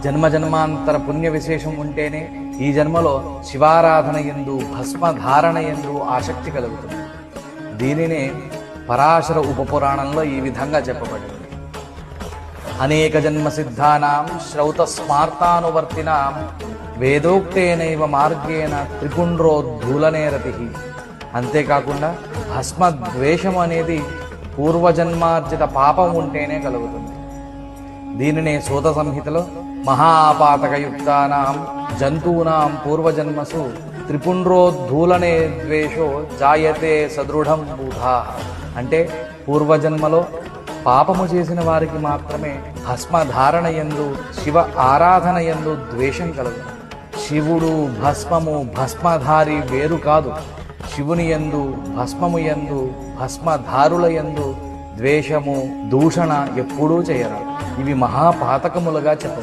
జన్మాంతర పుణ్య విశేషం ఉంటేనే ఈ జన్మలో శివారాధన యందు భస్మధారణ యందు ఆసక్తి కలుగుతుంది. దీనినే పరాశర ఉపపురాణంలో ఈ విధంగా చెప్పబడింది. అనేక జన్మ సిద్ధానాం శ్రౌత స్మార్తానువర్తినాం వేదోక్తేనైవ మార్గేణ త్రిపుండ్రోద్ధూలనే రతి. అంతేకాకుండా భస్మద్వేషం అనేది పూర్వజన్మార్జిత పాపం ఉంటేనే కలుగుతుంది. దీనినే సూత సంహితలో మహాపాతకయుక్తానాం జంతూనాం పూర్వజన్మసు త్రిపుండ్రోద్ధూలనే ద్వేషో జాయతే సదృఢం బూధా. అంటే పూర్వజన్మలో పాపము చేసిన వారికి మాత్రమే భస్మధారణ యందు శివ ఆరాధన యందు ద్వేషం కలదు. శివుడు భస్మము భస్మధారి వేరు కాదు. శివుని యందు భస్మము యందు భస్మధారుల యందు ద్వేషము దూషణ ఎప్పుడూ చేయరాదు. ఇవి మహాపాతకములుగా చెప్పబడి